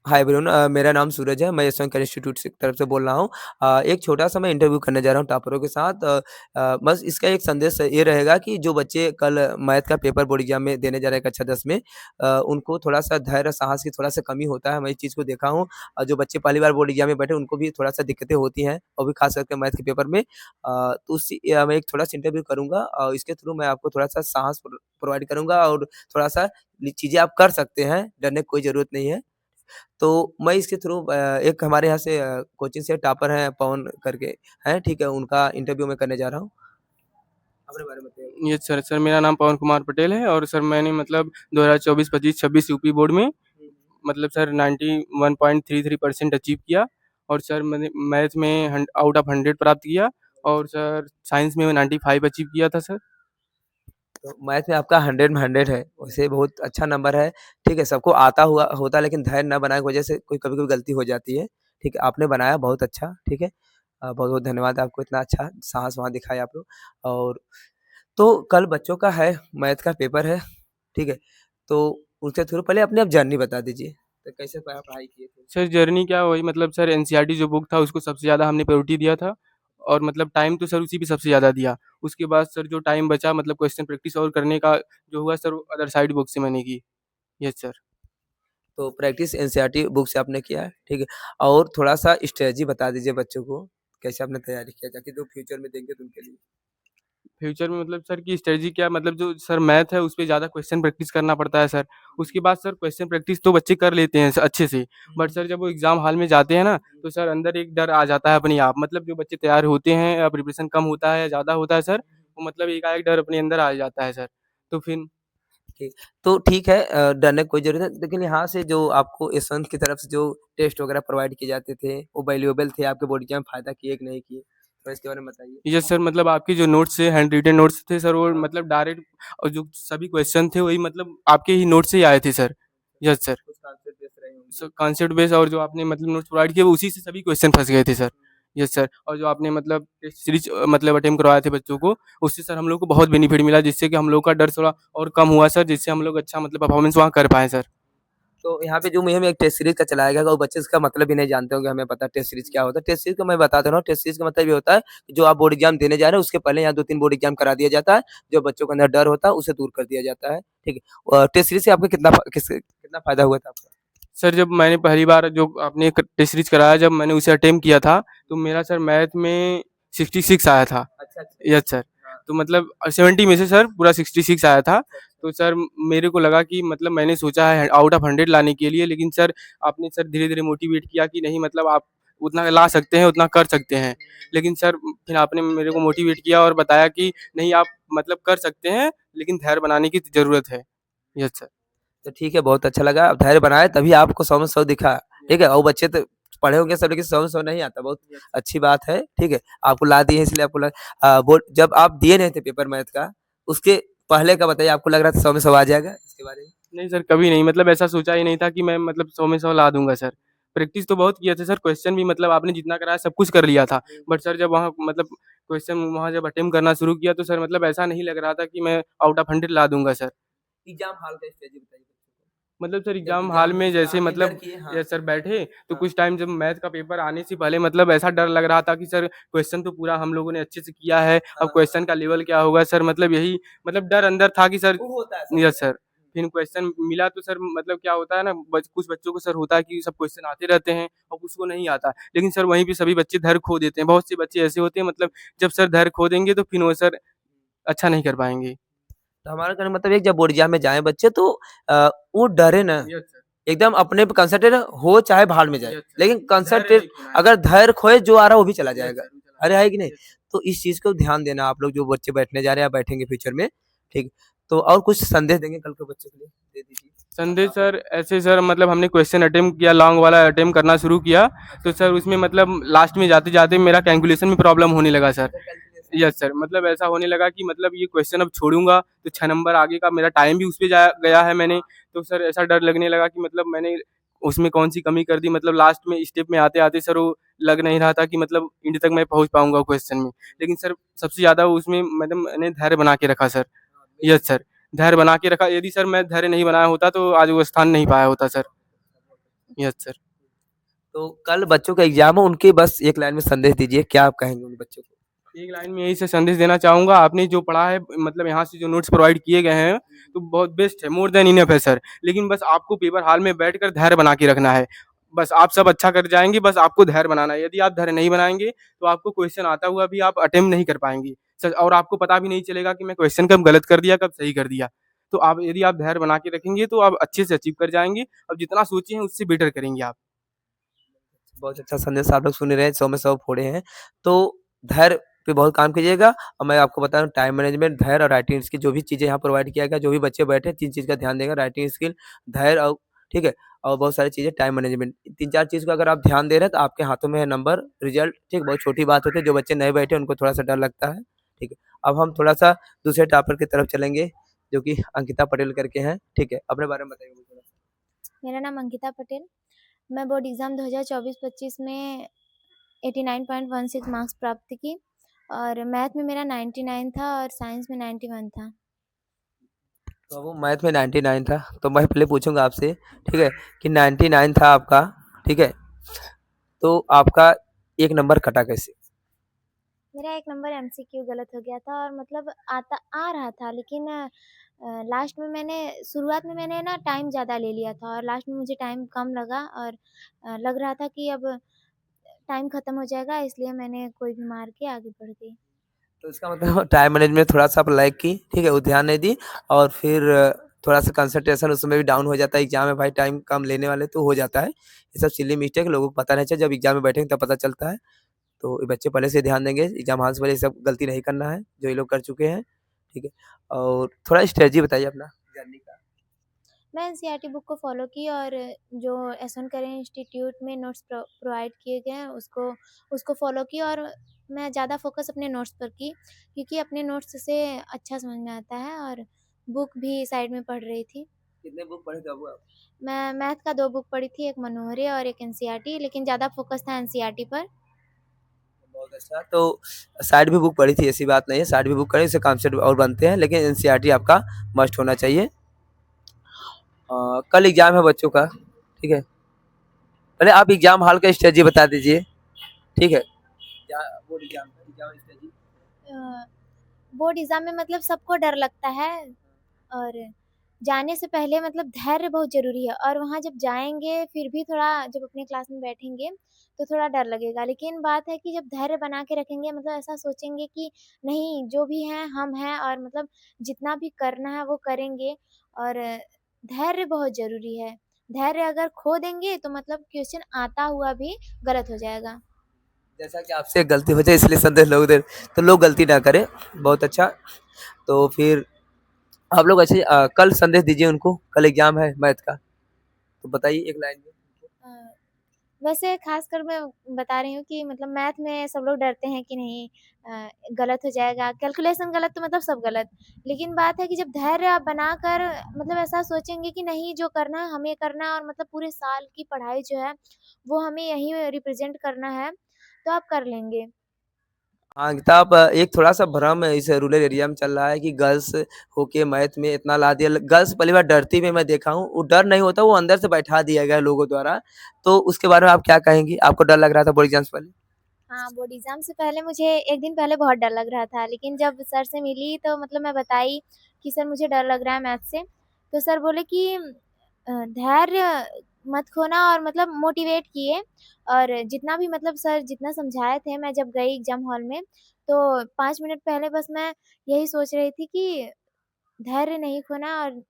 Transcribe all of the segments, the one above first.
Hi everyone, मेरा नाम सूरज है। मैं यशवंत इंस्टीट्यूट से तरफ से बोल रहा हूँ। एक छोटा-सा मैं इंटरव्यू करने जा रहा हूँ टॉपरों के साथ। बस इसका एक संदेश ये रहेगा कि जो बच्चे कल मैथ का पेपर बोर्ड एग्ज़ाम में देने जा रहे हैं कक्षा 10 में, उनको थोड़ा-सा धैर्य, साहस की थोड़ा-सा कमी होता है। मैं इस चीज़ को देखा हूँ। जो बच्चे पहली बार बोर्ड एग्ज़ाम में बैठे उनको भी थोड़ा-सा दिक्कतें होती हैं, और भी ख़ास करके मैथ के पेपर में। तो मैं एक थोड़ा-सा इंटरव्यू करूँगा और इसके थ्रू मैं आपको थोड़ा-सा साहस प्रोवाइड करूँगा, और थोड़ा-सा ये चीज़ें आप कर सकते हैं, डरने की कोई ज़रूरत नहीं है। तो मैं इसके थ्रू एक हमारे यहाँ से कोचिंग से टॉपर हैं पवन करके हैं, ठीक है? उनका इंटरव्यू मैं करने जा रहा हूँ। अपने बारे में बताइए। यस सर, सर मेरा नाम पवन कुमार पटेल है और सर मैंने मतलब 2024, 25, 26 यूपी बोर्ड में हुँ, हुँ। मतलब सर 91.33% अचीव किया और सर मैंने मैथ में आउट ऑफ 100 प्राप्त किया और सर साइंस में 95 अचीव किया था सर। तो मैथ में आपका 100 में 100 है, वैसे बहुत अच्छा नंबर है, ठीक है? सबको आता हुआ होता है, लेकिन धैर्य ना बनाने की वजह से कोई कभी-कभी गलती हो जाती है, ठीक है? आपने बनाया बहुत अच्छा, ठीक है? बहुत-बहुत धन्यवाद आपको, इतना अच्छा साहस वहाँ दिखाया आप लोग। और तो कल बच्चों का है, मैथ का पेपर है, ठीक है? तो उसके थ्रू पहले अपनी आप जर्नी बता दीजिए, तो कैसे पढ़ाई किए थे? सर जर्नी क्या वही मतलब सर एनसीईआरटी जो बुक था उसको सबसे ज़्यादा हमने प्रायोरिटी दिया था और मतलब टाइम तो सर उसी पे सबसे ज़्यादा दिया। उसके बाद सर जो टाइम बचा मतलब क्वेश्चन प्रैक्टिस और करने का जो हुआ सर वो अदर साइड बुक से मैंने की। Yes sir. तो प्रैक्टिस एनसीईआरटी बुक से आपने किया है, ठीक है? और थोड़ा-सा स्ट्रैटेजी बता दीजिए बच्चों को, कैसे आपने तैयारी किया ताकि जो फ्यूचर में देंगे तो उनके लिए? फ्यूचर में मतलब सर की स्ट्रेटजी क्या मतलब जो सर मैथ है उसपे ज़्यादा क्वेश्चन प्रैक्टिस करना पड़ता है सर। उसके बाद सर क्वेश्चन प्रैक्टिस तो बच्चे कर लेते हैं अच्छे से, बट सर जब वो एग्ज़ाम हॉल में जाते हैं ना, तो सर अंदर एक डर आ जाता है अपने आप। मतलब जो बच्चे तैयार होते हैं या प्रिपरेशन कम होता है या ज़्यादा होता है सर, वो मतलब एकाएक डर अपने अंदर आ जाता है सर। तो फिर ठीक, तो ठीक है, डरने की कोई ज़रूरत नहीं, लेकिन यहाँ से जो आपको यशवंत की तरफ से जो टेस्ट वगैरह प्रोवाइड किए जाते थे, वो वैल्यूएबल थे, आपके बोर्ड एग्ज़ाम में फ़ायदा किए कि नहीं किए? थोड़ा इसके बारे में बताइए। यस सर मतलब आपके जो नोट्स थे हैंड रिटन नोट्स थे सर वो मतलब डायरेक्ट और जो सभी क्वेश्चन थे वही मतलब आपके ही नोट से ही आए थे सर। Yes sir. कुछ कॉन्सेप्ट बेस रहे होंगे। सर कॉन्सेप्ट बेस और जो आपने मतलब नोट्स प्रोवाइड किए वो उसी से सभी क्वेश्चन फँस गए थे सर। यस सर और जो आपने मतलब टेस्ट सीरीज मतलब अटेम्प्ट करवाए थे बच्चों को, उससे सर हम लोग को बहुत बेनिफिट मिला जिससे कि हम लोग का डर थोड़ा और कम हुआ सर, जिससे हम लोग अच्छा मतलब परफॉर्मेंस वहाँ कर पाएँ सर। तो यहाँ पे जो मुहिम एक टेस्ट सीरीज़ का चलाया गया, वो बच्चे इसका मतलब भी नहीं जानते होंगे, हमें पता है टेस्ट सीरीज़ क्या होता है। टेस्ट सीरीज़ का मैं बता दे रहा हूँ, टेस्ट सीरीज़ का मतलब ये होता है, कि जो आप बोर्ड एग्ज़ाम देने जा रहे हैं, उसके पहले यहाँ 2-3 बोर्ड एग्ज़ाम करा दिया जाता है, जो बच्चों के अंदर डर होता है, उसे दूर कर दिया जाता है, ठीक है? टेस्ट सीरीज़ से आपको कितना फ़ायदा हुआ था आपका? सर जब मैंने पहली बार जो आपने टेस्ट सीरीज कराया जब मैंने उसे अटेम्प्ट किया था, तो मेरा सर मैथ में 66 आया था। अच्छा, अच्छा। Yes sir. हाँ। तो मतलब 70 में से सर पूरा 66 आया था। अच्छा, अच्छा। तो सर मेरे को लगा कि मतलब मैंने सोचा है आउट ऑफ 100 लाने के लिए, लेकिन सर आपने सर धीरे-धीरे मोटिवेट किया कि नहीं मतलब आप उतना ला सकते हैं, उतना कर सकते हैं। लेकिन सर फिर आपने मेरे को मोटिवेट किया और बताया कि नहीं आप मतलब कर सकते हैं, लेकिन धैर्य बनाने की ज़रूरत है। Yes sir. तो ठीक है, बहुत अच्छा लगा। आप धैर्य बनाए तभी आपको 100 में 100 दिखा, ठीक है? और बच्चे तो पढ़े होंगे सब, लेकिन 100 में 100 नहीं आता, बहुत अच्छी बात है, ठीक है? आपको ला दिए हैं इसलिए आपको बोर्ड जब आप दिए नहीं थे पेपर मैथ का, उसके पहले का बताइए, आपको लग रहा था 100 में 100 आ जाएगा? इसके बारे में? नहीं सर, कभी नहीं मतलब ऐसा सोचा ही नहीं था कि मैं मतलब 100 में 100 ला दूँगा सर। प्रैक्टिस तो बहुत किए थे सर, क्वेश्चन भी मतलब आपने जितना कराया सब कुछ कर लिया था। बट सर जब वहाँ मतलब क्वेश्चन वहाँ जब अटेम्प्ट करना शुरू किया तो सर मतलब ऐसा नहीं लग रहा था कि मैं आउट ऑफ 100 ला दूँगा सर। एग्ज़ाम हॉल का स्ट्रेटजी बताइए बच्चों मतलब सर को। जब एग्ज़ाम हॉल एग्ज़ाम में जैसे आपने डर मतलब किए, हाँ, ये सर बैठे तो हाँ, कुछ टाइम जब मैथ का पेपर आने से पहले मतलब ऐसा डर लग रहा था कि सर क्वेश्चन तो पूरा हम लोगों ने अच्छे से किया है, अब हाँ, हाँ। क्वेश्चन का लेवल क्या होगा सर मतलब यही मतलब डर अंदर था कि सर वो होता है, सब यस होता है। सर। फिर क्वेश्चन मिला तो सर मतलब क्या होता है ना कुछ बच्चों को सर होता है कि सब क्वेश्चन आते रहते हैं और कुछ को नहीं आता। लेकिन सर वहीं पे सभी बच्चे धैर्य खो देते हैं। बहुत से बच्चे ऐसे होते हैं मतलब जब सर धैर्य खो देंगे तो फिर वो सर अच्छा नहीं कर पाएँगे। तो हमारा कहने का मतलब है कि जब बोर्ड एग्ज़ाम में जाएँ बच्चे तो वो डरे ना, यस सर, एकदम अपने पे कंसंट्रेट हो, चाहे भाड़ में जाए। Yes sir. लेकिन धैर्य कंसंट्रेट, नहीं खोना है अगर सर। धैर्य खोए, जो आ रहा है वो भी चला यस जाएगा। सर, वो चला अरे! है कि नहीं? जाएगा। Yes sir. तो इस चीज़ को ध्यान देना आप लोग जो बच्चे बैठने जा रहे हैं या बैठेंगे फ्यूचर में, ठीक? तो और कुछ संदेश देंगे कल के बच्चों के लिए? दे दीजिए। संदेश सर ऐसे सर मतलब हमने क्वेश्चन अटेम्प्ट किया लॉन्ग वाला अटेम्प्ट करना शुरू किया, तो अच्छा, सर उसमें मतलब लास्ट में जाते-जाते मेरा कैलकुलेशन में प्रॉब्लम होने लगा सर। अच्छा, कैलकुलेशन में। यस सर, मतलब ऐसा होने लगा कि मतलब ये क्वेश्चन अब छोड़ूँगा तो 6 नंबर आगे का मेरा टाइम भी उस पे जाया गया है मैंने, तो सर ऐसा डर लगने लगा कि मतलब मैंने उसमें कौन-सी कमी कर दी मतलब लास्ट में स्टेप में आते-आते सर वो लग नहीं रहा था कि मतलब एंड तक मैं पहुँच पाऊँगा क्वेश्चन में। लेकिन सर सबसे ज़्यादा उसमें मतलब मैंने धैर्य बना के रखा सर। हाँ, मेन यस चीज़ सर, धैर्य बना के रखा, यदि सर मैं धैर्य नहीं बनाया होता तो आज वो स्थान नहीं पाया होता सर। Yes sir. तो कल बच्चों का एग्ज़ाम है, उनके बस एक लाइन में संदेश दीजिए, क्या आप कहेंगे उन बच्चों को? एक लाइन में यही से संदेश देना चाहूँगा, आपने जो पढ़ा है मतलब यहाँ से जो नोट्स प्रोवाइड किए गए हैं, तो बहुत बेस्ट है, मोर देन इनफ है सर। लेकिन बस आपको पेपर हॉल में बैठकर धैर्य बना के रखना है। बस आप सब अच्छा कर जाएँगे, बस आपको धैर्य बनाना है। यदि आप धैर्य नहीं बनाएँगे, तो आपको क्वेश्चन आता हुआ भी आप अटेम्प्ट नहीं कर पाएँगे। सर और आपको पता भी नहीं चलेगा कि मैं क्वेश्चन कब गलत कर दिया, कब सही कर दिया। तो आप यदि आप धैर्य बना के रखेंगे, तो आप अच्छे से अचीव कर जाएँगे और जितना सोचे हैं, उससे बेटर करेंगे आप। बहुत अच्छा संदेश आप लोग सुन ही रहे हैं, 100 में 100 फोड़े हैं। तो धैर्य पे बहुत काम कीजिएगा और मैं आपको बता रहा हूँ टाइम मैनेजमेंट, धैर्य और राइटिंग स्किल जो भी चीज़ें यहाँ प्रोवाइड किया गया, जो भी बच्चे बैठे 3 चीज़ का ध्यान देगा राइटिंग स्किल, धैर्य और ठीक है? और बहुत सारी चीज़ें टाइम मैनेजमेंट 3-4 चीज़ को अगर आप ध्यान दे रहे हैं तो आपके हाथों में है नंबर, रिज़ल्ट ठीक बहुत छोटी बात होती है, जो बच्चे नहीं बैठे उनको थोड़ा-सा डर लगता है, ठीक है? अब हम थोड़ा-सा दूसरे टॉपर की तरफ चलेंगे, जो कि अंकिता पटेल करके हैं, ठीक है? अपने बारे में बताइए मुझे थोड़ा-सा? मेरा नाम अंकिता पटेल। मैं बोर्ड एग्ज़ाम 2024-25 में 89.16 मार्क्स प्राप्त की और मैथ में मेरा 99 था और साइंस में 91 था। तो वो मैथ में 99 था, तो मैं पहले पूछूँगा आपसे, ठीक है, कि 99 था आपका, ठीक है, तो आपका 1 नंबर कटा कैसे? मेरा 1 नंबर एमसीक्यू गलत हो गया था और मतलब आ रहा था लेकिन लास्ट में मैंने शुरुआत में मैंने ना टाइम ज़्यादा ले लिया था और लास्ट में मुझे टाइम कम लगा और लग रहा था कि अब टाइम ख़त्म हो जाएगा इसलिए मैंने कोई भी मार के आगे बढ़ गई। तो इसका मतलब टाइम मैनेजमेंट थोड़ा-सा आप लैग की, ठीक है, वो ध्यान नहीं दी और फिर थोड़ा-सा कंसंट्रेशन उसमें भी डाउन हो जाता है, एग्ज़ाम में भाई टाइम कम लेने वाले तो हो जाता है। ये सब सिली मिस्टेक लोगों को पता नहीं चला, जब एग्ज़ाम में बैठेंगे तब पता चलता है। तो ये बच्चे पहले से ध्यान देंगे, एग्ज़ाम हॉल से पहले ये सब गलती नहीं करना है, जो ये लोग कर चुके हैं, ठीक है। और थोड़ा स्ट्रैटेजी बताइए अपना जर्नी का। मैं एनसीईआरटी बुक को फ़ॉलो की और जो एस.एन. करें इंस्टीट्यूट में नोट्स प्रोवाइड किए गए हैं उसको फ़ॉलो की और मैं ज़्यादा फ़ोकस अपने नोट्स पर की क्योंकि अपने नोट्स से अच्छा समझ में आता है और बुक भी साइड में पढ़ रही थी। कितने बुक पढ़े थे अब आप? मैं मैथ का 2 बुक पढ़ी थी, एक मनोहरे और एक एनसीईआरटी लेकिन ज़्यादा फ़ोकस था एनसीईआरटी पर। बहुत अच्छा, तो साइड भी बुक पढ़ी थी ऐसी बात नहीं है, साइड भी बुक करें इससे कॉन्सेप्ट और बनते हैं, लेकिन एनसीईआरटी आपका मस्ट होना चाहिए। कल एग्ज़ाम है बच्चों का, ठीक है? पहले आप एग्ज़ाम हॉल का स्ट्रैटेजी बता दीजिए, ठीक है? क्या बोर्ड एग्ज़ाम का एग्ज़ाम स्ट्रैटेजी? अ, बोर्ड एग्ज़ाम में मतलब सबको डर लगता है और जाने से पहले मतलब धैर्य बहुत ज़रूरी है और वहाँ जब जाएँगे फिर भी थोड़ा जब अपने क्लास में बैठेंगे, तो थोड़ा डर लगेगा। लेकिन बात है कि जब धैर्य बना के रखेंगे मतलब ऐसा सोचेंगे कि नहीं जो भी हैं हम हैं और मतलब जितना भी करना है वो करेंगे और धैर्य बहुत ज़रूरी है। धैर्य अगर खो देंगे तो मतलब क्वेश्चन आता हुआ भी गलत हो जाएगा। जैसा कि आपसे गलती हो जाए इसलिए संदेश लोग दे तो लोग गलती ना करें, बहुत अच्छा। तो फिर आप लोग ऐसे कल संदेश दीजिए उनको, कल एग्ज़ाम है मैथ का, तो बताइए एक लाइन में। अ, वैसे ख़ासकर मैं बता रही हूँ कि मतलब मैथ में सब लोग डरते हैं कि नहीं गलत हो जाएगा, कैलकुलेशन गलत तो मतलब सब गलत। लेकिन बात है कि जब धैर्य आप बनाकर मतलब ऐसा सोचेंगे कि नहीं जो करना है हमें करना है और मतलब पूरे साल की पढ़ाई जो है, वो हमें यहीं रिप्रेज़ेंट करना है, तो आप कर लेंगे। हाँ, किताब एक थोड़ा-सा भ्रम इस रूरल एरिया में चल रहा है कि गर्ल्स होके मैथ में इतना ला दिया गर्ल्स पहली बार डरती भी मैं देखा हूँ, वो डर नहीं होता, वो अंदर से बैठा दिया गया है लोगों द्वारा। तो उसके बारे में आप क्या कहेंगी? आपको डर लग रहा था बोर्ड एग्ज़ाम से पहले? हाँ, बोर्ड एग्ज़ाम से पहले मुझे 1 दिन पहले बहुत डर लग रहा था, लेकिन जब सर से मिली तो मतलब मैं बताई कि सर मुझे डर लग रहा है मैथ से, तो सर बोले कि धैर्य मत खोना और मतलब मोटिवेट किए और जितना भी मतलब सर जितना समझाए थे, मैं जब गई एग्ज़ाम हॉल में, तो 5 मिनट पहले बस मैं यही सोच रही थी कि धैर्य नहीं खोना और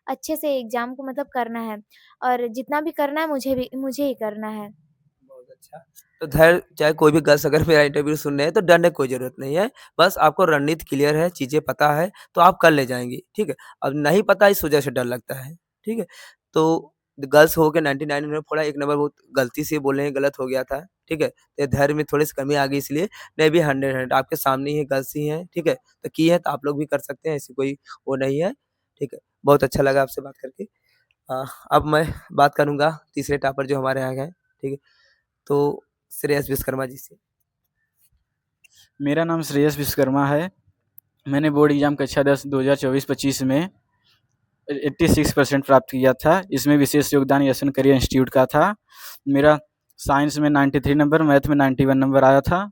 अच्छे से एग्ज़ाम को मतलब करना है और जितना भी करना है मुझे ही करना है। बहुत अच्छा। तो धैर्य चाहे कोई भी गर्ल्स अगर मेरा इंटरव्यू सुन रहे हैं तो डरने की कोई ज़रूरत नहीं है। बस आपको रणनीति क्लियर है, चीज़ें पता है, तो आप कर ले जाएँगी, ठीक है? अब नहीं पता इस वजह से डर लगता है, ठीक है? तो गर्ल्स हो के 99 उन्होंने फोड़ा 1 नंबर बहुत गलती से बोले हैं, गलत हो गया था, ठीक है? तो धैर्य में थोड़ी-सी कमी आ गई इसलिए नहीं भी 100 आपके सामने ही है, गर्ल्स ही हैं, ठीक है? तो की है तो आप लोग भी कर सकते हैं, ऐसी कोई वो नहीं है, ठीक है? बहुत अच्छा लगा आपसे बात करके। अब मैं बात करूँगा तीसरे टॉपर जो हमारे यहाँ के हैं, ठीक है? तो श्रेयस विश्वकर्मा जी से। मेरा नाम श्रेयस विश्वकर्मा है। मैंने बोर्ड एग्ज़ाम कक्षा 10 2024-25 में 86% प्राप्त किया था। इसमें विशेष योगदान यशवंत करियर इंस्टीट्यूट का था। मेरा साइंस में 93 नंबर, मैथ में 91 नंबर आया था।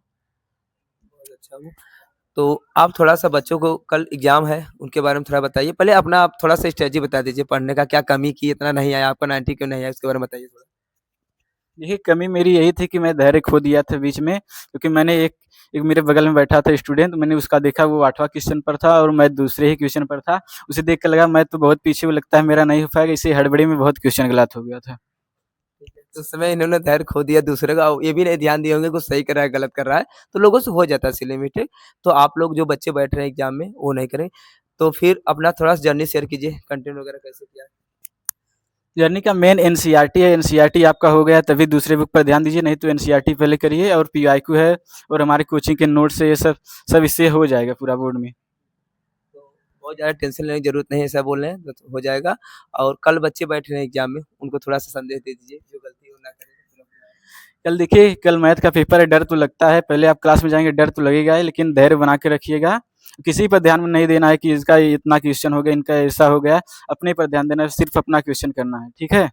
बहुत अच्छा वो। तो आप थोड़ा-सा बच्चों को कल एग्ज़ाम है, उनके बारे में थोड़ा बताइए। पहले अपना आप थोड़ा-सा स्ट्रैटेजी बता दीजिए, पढ़ने का क्या कमी की इतना नहीं आया आपका 90 क्यों नहीं आया? उसके बारे में बताइए थोड़ा। देखिए, कमी मेरी यही थी कि मैं धैर्य खो दिया था बीच में, क्योंकि मैंने एक एक मेरे बगल में बैठा था स्टूडेंट, मैंने उसका देखा वो 8वां क्वेश्चन पर था और मैं दूसरे ही क्वेश्चन पर था। उसे देख के लगा मैं तो बहुत पीछे हूँ, लगता है मेरा नहीं हो पाएगा, इसी हड़बड़ी में बहुत क्वेश्चन गलत हो गया था। ठीक है, तो उस समय इन्होंने धैर्य खो दिया दूसरे का ये भी नहीं ध्यान दिए होंगे कुछ सही कर रहा है, गलत कर रहा है, तो लोगों से हो जाता है इसी लिमिटेड। तो आप लोग जो बच्चे बैठ रहे हैं एग्ज़ाम में, वो नहीं करें। तो फिर अपना थोड़ा-सा जर्नी शेयर कीजिए, कंटेंट वगैरह कैसे किया? जर्नी का मेन एनसीईआरटी है, एनसीईआरटी आपका हो गया तभी दूसरे बुक पर ध्यान दीजिए, नहीं तो एनसीईआरटी पहले करिए और पीवाईक्यू है और हमारे कोचिंग के नोट्स है, ये सब सब इससे हो जाएगा पूरा बोर्ड में। तो बहुत ज़्यादा टेंशन लेने की ज़रूरत नहीं है, ऐसा बोल रहे हैं, तो हो जाएगा। और कल बच्चे बैठ रहे हैं एग्ज़ाम में, उनको थोड़ा-सा संदेश दे दीजिए, जो गलती वो ना करें। कल देखिए, कल मैथ का पेपर है, डर तो लगता है, पहले आप क्लास में जाएँगे डर तो लगेगा ही, लेकिन धैर्य बना के रखिएगा। किसी पर ध्यान नहीं देना है कि इसका इतना क्वेश्चन हो गया, इनका ऐसा हो गया, अपने पर ध्यान देना है, सिर्फ़ अपना क्वेश्चन करना है, ठीक है?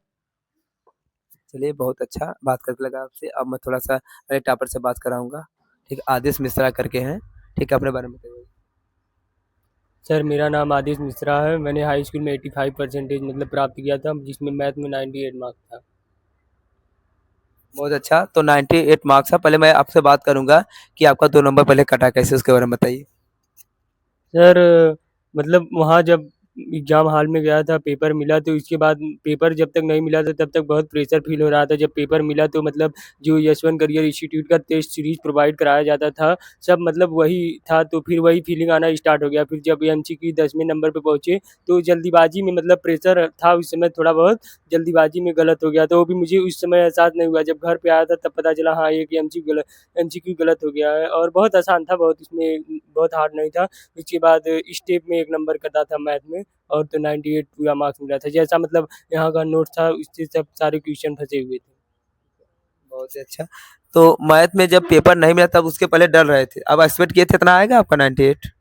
चलिए बहुत अच्छा बात करके लगा आपसे। अब मैं थोड़ा-सा अगले टॉपर से बात कराऊँगा। ठीक है, आदेश मिश्रा करके हैं। ठीक है, अपने बारे में बताइए। सर मेरा नाम आदिश मिश्रा है। मैंने हाई स्कूल में 85 परसेंटेज मतलब प्राप्त किया था, जिसमें मैथ में 98 मार्क्स था। बहुत अच्छा, तो 98 मार्क्स है। पहले मैं आपसे बात करूँगा कि आपका 2 नंबर पहले कटा कैसे उसके बारे में बताइए? सर मतलब वहाँ जब एग्ज़ाम हॉल में गया था, पेपर मिला तो इसके बाद पेपर जब तक नहीं मिला था तब तक बहुत प्रेशर फ़ील हो रहा था। जब पेपर मिला तो मतलब जो यशवंत करियर इंस्टीट्यूट का टेस्ट सीरीज़ प्रोवाइड कराया जाता था, सब मतलब वही था, तो फिर वही फ़ीलिंग आना स्टार्ट हो गया। फिर जब एमसीक्यू 10वें नंबर पे पहुँचे तो जल्दीबाज़ी में मतलब प्रेशर था उस समय थोड़ा बहुत, जल्दीबाज़ी में गलत हो गया। तो वो भी मुझे उस समय एहसास नहीं हुआ। जब घर पे आया था तब पता चला हाँ, एक एमसीक्यू गलत हो गया है और बहुत आसान था, बहुत इसमें बहुत हार्ड नहीं था। उसके बाद स्टेप में 1 नंबर कटा था मैथ में और तो 98 पूरा मार्क्स मिला था। जैसा मतलब यहाँ का नोट था उससे सब सारे क्वेश्चन फँसे हुए थे। बहुत ही अच्छा। तो मैथ में जब पेपर नहीं मिला तब उसके पहले डर रहे थे। अब एक्सपेक्ट किए थे इतना आएगा आपका 98?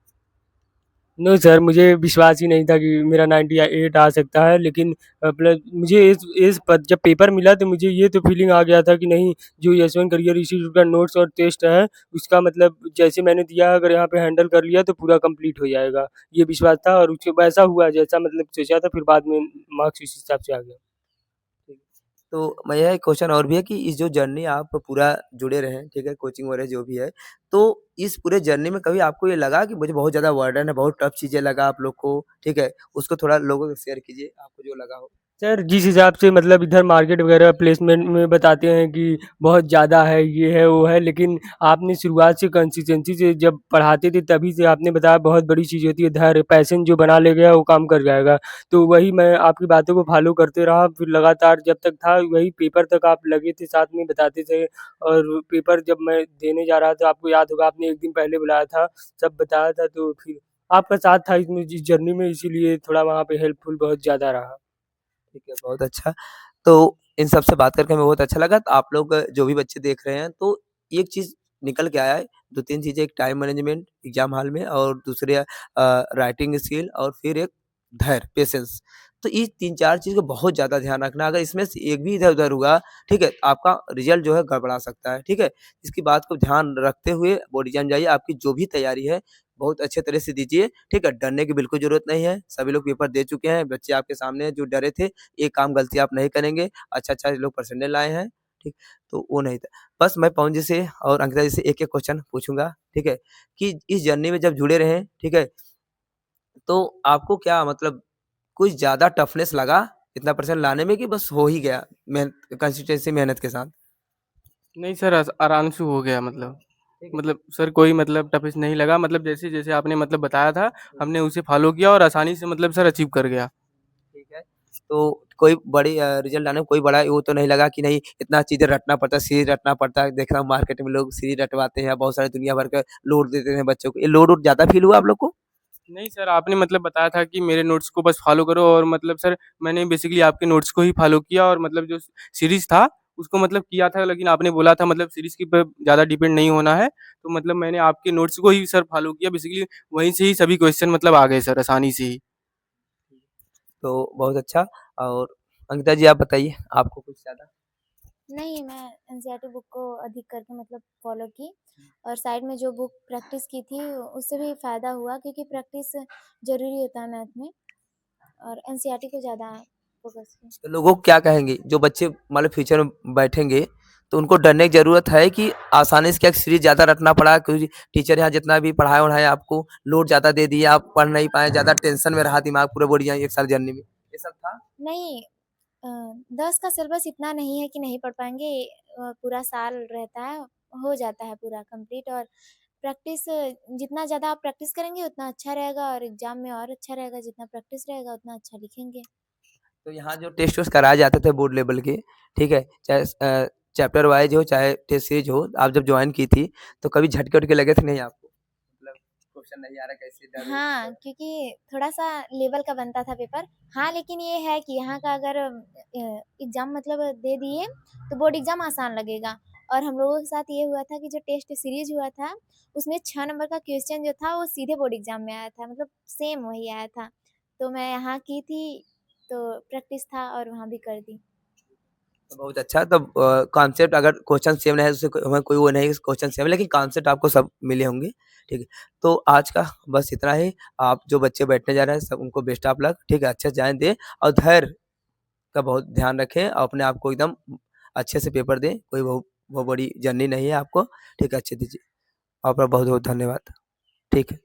नो सर, मुझे विश्वास ही नहीं था कि मेरा 98 आ सकता है, लेकिन प्लस मुझे इस पर जब पेपर मिला तो मुझे ये तो फीलिंग आ गया था कि नहीं, जो यशवंत करियर इंस्टीट्यूट का नोट्स और टेस्ट है, उसका मतलब जैसे मैंने दिया है, अगर यहाँ पे हैंडल कर लिया तो पूरा कंप्लीट हो जाएगा। ये विश्वास था और उसके वैसा हुआ जैसा मतलब सोचा था, फिर बाद में मार्क्स उस हिसाब से आ गया। तो मैं यह एक क्वेश्चन और भी है कि इस जो जर्नी आप पूरा जुड़े रहे हैं, ठीक है, कोचिंग वगैरह जो भी है, तो इस पूरे जर्नी में कभी आपको ये लगा कि मुझे बहुत ज़्यादा बर्डन है, बहुत टफ चीज़ें लगा आप लोग को, ठीक है? उसको थोड़ा लोगों को शेयर कीजिए, आपको जो लगा हो? सर जिस हिसाब से मतलब इधर मार्केट वगैरह प्लेसमेंट में बताते हैं कि बहुत ज़्यादा है, ये है, वो है, लेकिन आपने शुरुआत से कंसिस्टेंसी से जब पढ़ाते थे तभी से आपने बताया बहुत बड़ी चीज़ होती है धैर्य, पैशन जो बना लेगा वो काम कर जाएगा। तो वही मैं आपकी बातों को फॉलो करते रहा, फिर लगातार जब तक था वही पेपर तक आप लगे थे, साथ में बताते थे और पेपर जब मैं देने जा रहा था आपको याद होगा आपने 1 दिन पहले बुलाया था, सब बताया था, तो फिर आपका साथ था इसमें इस जर्नी में, इसीलिए थोड़ा वहाँ पे हेल्पफुल बहुत ज़्यादा रहा। ठीक है, बहुत अच्छा। तो इन सब से बात करके हमें बहुत अच्छा लगा। तो आप लोग जो भी बच्चे देख रहे हैं, तो एक चीज़ निकल के आया है, 2-3 चीज़ें, एक टाइम मैनेजमेंट एग्ज़ाम हॉल में और दूसरे राइटिंग स्किल और फिर एक धैर्य, पेशेंस। तो ये 3-4 चीज़ का बहुत ज़्यादा ध्यान रखना, अगर इसमें से एक भी इधर-उधर हुआ, ठीक है, तो आपका रिज़ल्ट जो है गड़बड़ा सकता है, ठीक है? इसकी बात को ध्यान रखते हुए बोर्ड एग्ज़ाम जाइए, आपकी जो भी तैयारी है, बहुत अच्छे तरह से दीजिए, ठीक है? डरने की बिल्कुल ज़रूरत नहीं है, सभी लोग पेपर दे चुके हैं, बच्चे आपके सामने हैं, जो डरे थे, ये काम गलती आप नहीं करेंगे, अच्छा-अच्छा लोग परसेंटेज लाए हैं, ठीक? तो वो नहीं था। बस मैं पवन जी से और अंकिता जी से एक-एक क्वेश्चन पूछूँगा, ठीक है? कि इस जर्नी में जब जुड़े रहे, ठीक है? तो आपको क्या मतलब कुछ ज़्यादा टफ़नेस लगा इतना परसेंट लाने में कि बस हो ही गया कंसिस्टेंसी मेहनत के साथ? नहीं सर, आराम से हो गया मतलब। ठीक है। मतलब सर कोई मतलब टफ़िश नहीं लगा, मतलब जैसे-जैसे आपने मतलब बताया था, हमने उसे फ़ॉलो किया और आसानी से मतलब सर अचीव कर गया। ठीक है। तो कोई बड़ी रिज़ल्ट आने में कोई बड़ा वो तो नहीं लगा कि नहीं इतना चीज़ें रटना पड़ता है, सीरीज़ रटना पड़ता है। देख रहा हूँ मार्केट में लोग सीरीज़ रटवाते हैं, बहुत सारे दुनिया भर का लोड देते हैं बच्चों को। ये लोड वोड ज़्यादा फ़ील हुआ आप लोग को? नहीं सर, आपने मतलब बताया था कि मेरे नोट्स को बस फ़ॉलो करो और मतलब सर मैंने बेसिकली आपके नोट्स को ही फ़ॉलो किया और मतलब जो सीरीज़ था, उसको मतलब किया था, लेकिन आपने बोला था मतलब सीरीज़ के पे ज़्यादा डिपेंड नहीं होना है, तो मतलब मैंने आपके नोट्स को ही सर फ़ॉलो किया बेसिकली, वहीं से ही सभी क्वेश्चन मतलब आ गए सर आसानी से ही। तो बहुत अच्छा। और अंकिता जी आप बताइए, आपको कुछ ज़्यादा? नहीं, मैं एनसीईआरटी बुक को अधिक करके मतलब फ़ॉलो की और साइड में जो बुक प्रैक्टिस की थी उससे भी फ़ायदा हुआ क्योंकि प्रैक्टिस ज़रूरी होता है मैथ में और एनसीईआरटी को ज़्यादा फ़ोकस की। तो लोगों को क्या कहेंगे? जो बच्चे मान लो फ्यूचर में बैठेंगे, तो उनको डरने की ज़रूरत है कि आसानी से क्या सीरीज़ ज़्यादा रटना पड़ा क्योंकि टीचर यहाँ जितना भी पढ़ाए-वढ़ाए आपको लोड ज़्यादा दे दिया, आप पढ़ नहीं पाए, ज़्यादा टेंशन में रहा दिमाग पूरे बोर्ड एग्ज़ाम एक साल जर्नी में, ये सब था? नहीं 10 का सिलेबस इतना नहीं है कि नहीं पढ़ पाएँगे पूरा साल रहता है, हो जाता है पूरा कंप्लीट और प्रैक्टिस जितना ज़्यादा आप प्रैक्टिस करेंगे उतना अच्छा रहेगा और एग्ज़ाम में और अच्छा रहेगा, जितना प्रैक्टिस रहेगा उतना अच्छा लिखेंगे। तो यहाँ जो टेस्ट वेस्ट कराए जाते थे बोर्ड लेवल के, ठीक है? चाहे चैप्टर वाइज़ हो, चाहे टेस्ट सीरीज़ हो, आप जब जॉइन की थी, तो कभी झटके-वटके लगे थे नहीं आपको? मतलब क्वेश्चन नहीं आ रहा कैसे डर हाँ, क्योंकि थोड़ा-सा लेवल का बनता था पेपर। हाँ, लेकिन ये है कि यहाँ का अगर एग्ज़ाम मतलब दे दिए, तो बोर्ड एग्ज़ाम आसान लगेगा और हम लोगों के साथ ये हुआ था कि जो टेस्ट सीरीज़ हुआ था, उसमें 6 नंबर का क्वेश्चन जो था, वो सीधे बोर्ड एग्ज़ाम में आया था, मतलब सेम वही आया था। तो मैं यहाँ की थी, तो प्रैक्टिस था और वहाँ भी कर दी। तो बहुत अच्छा तब कॉन्सेप्ट अगर क्वेश्चन सेम नहीं है उससे हमें कोई वो नहीं क्वेश्चन सेम है लेकिन कॉन्सेप्ट आपको सब मिले होंगे, ठीक है। तो आज का बस इतना ही। आप जो बच्चे बैठने जा रहे हैं सब उनको बेस्ट ऑफ लक, ठीक है, अच्छे से जाएँ दें और धैर्य का बहुत ध्यान रखें और अपने आप को एकदम अच्छे से पेपर दें। कोई बहुत बड़ी जर्नी नहीं है आपको, ठीक है, अच्छे दीजिए। आपका बहुत-बहुत धन्यवाद। ठीक है।